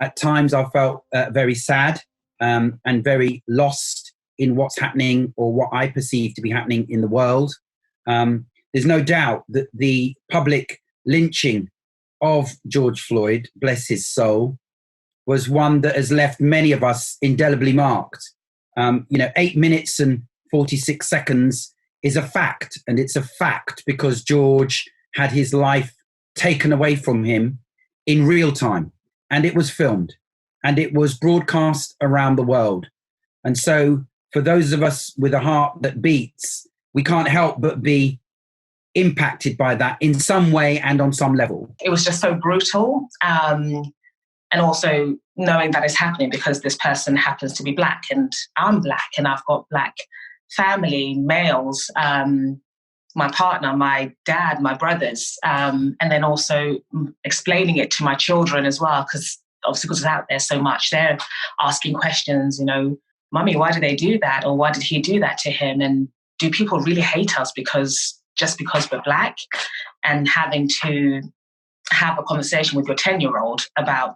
At times I felt very sad and very lost in what's happening or what I perceive to be happening in the world. There's no doubt that the public lynching of George Floyd, bless his soul, was one that has left many of us indelibly marked. 8 minutes and 46 seconds is a fact, and it's a fact because George had his life taken away from him in real time, and it was filmed, and it was broadcast around the world. And so for those of us with a heart that beats, we can't help but be impacted by that in some way and on some level. It was just so brutal. And also knowing that it's happening because this person happens to be Black and I'm Black and I've got Black family, males, my partner, my dad, my brothers, and then also explaining it to my children as well, because obviously because it's out there so much, they're asking questions, Mummy, why did they do that? Or why did he do that to him? And do people really hate us just because we're Black? And having to have a conversation with your 10-year-old about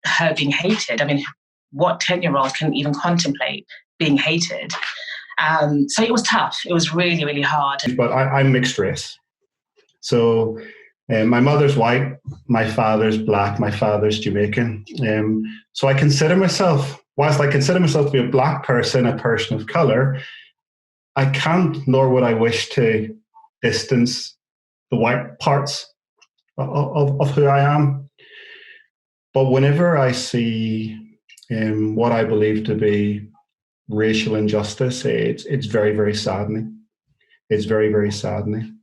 her being hated. I mean, what 10-year-old can even contemplate being hated? So it was tough. It was really, really hard. But I'm mixed race. So my mother's white, my father's Black, my father's Jamaican. So I consider myself, whilst I consider myself to be a Black person, a person of colour, I can't, nor would I wish to distance the white parts of who I am. But whenever I see what I believe to be racial injustice, it's very, very saddening. It's very, very saddening.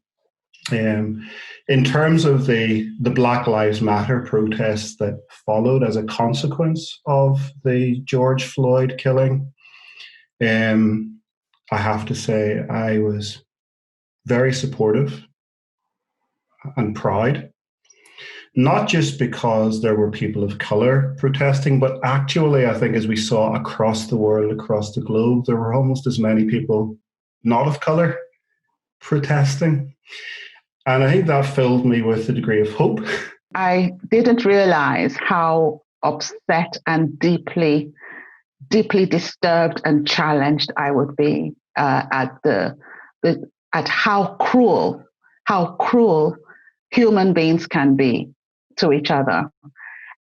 In terms of the Black Lives Matter protests that followed as a consequence of the George Floyd killing, I have to say I was very supportive and proud. Not just because there were people of colour protesting, but actually I think as we saw across the world, across the globe, there were almost as many people not of colour protesting. And I think that filled me with a degree of hope. I didn't realise how upset and deeply disturbed and challenged I would be at how cruel human beings can be to each other,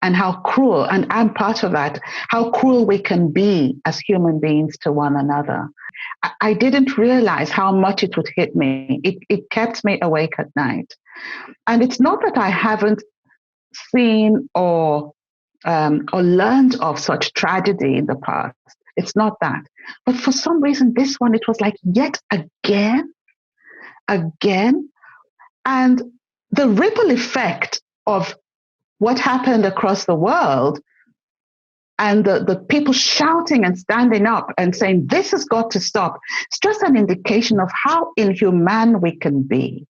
and how cruel, and I'm part of that, how cruel we can be as human beings to one another. I didn't realize how much it would hit me. It kept me awake at night. And it's not that I haven't seen or learned of such tragedy in the past. It's not that. But for some reason, this one, it was like yet again. And the ripple effect of what happened across the world and the people shouting and standing up and saying, this has got to stop. It's just an indication of how inhumane we can be.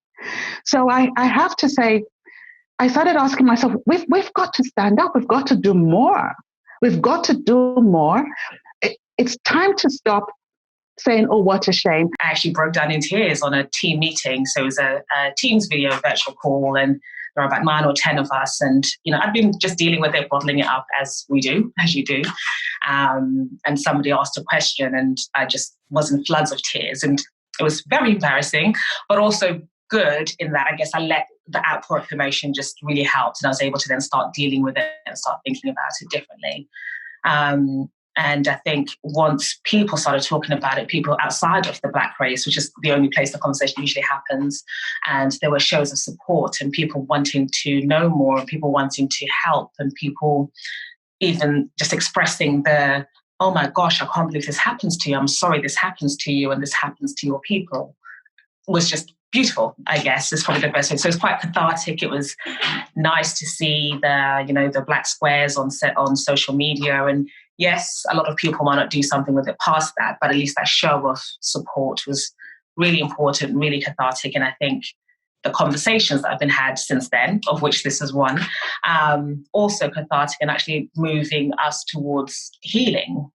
So I have to say, I started asking myself, we've got to stand up. We've got to do more. We've got to do more. It's time to stop saying, oh, what a shame. I actually broke down in tears on a team meeting. So it was a Teams video virtual call, and there were about 9 or 10 of us. And, I'd been just dealing with it, bottling it up as you do. And somebody asked a question and I just was in floods of tears. And it was very embarrassing, but also good in that I guess I let the outpour of emotion just really helped. And I was able to then start dealing with it and start thinking about it differently. And I think once people started talking about it, people outside of the Black race, which is the only place the conversation usually happens, and there were shows of support and people wanting to know more and people wanting to help and people even just expressing the, oh my gosh, I can't believe this happens to you. I'm sorry this happens to you and this happens to your people, was just beautiful, I guess, is probably the best way. So it's quite cathartic. It was nice to see the Black squares on social media. And yes, a lot of people might not do something with it past that, but at least that show of support was really important, really cathartic. And I think the conversations that have been had since then, of which this is one, also cathartic and actually moving us towards healing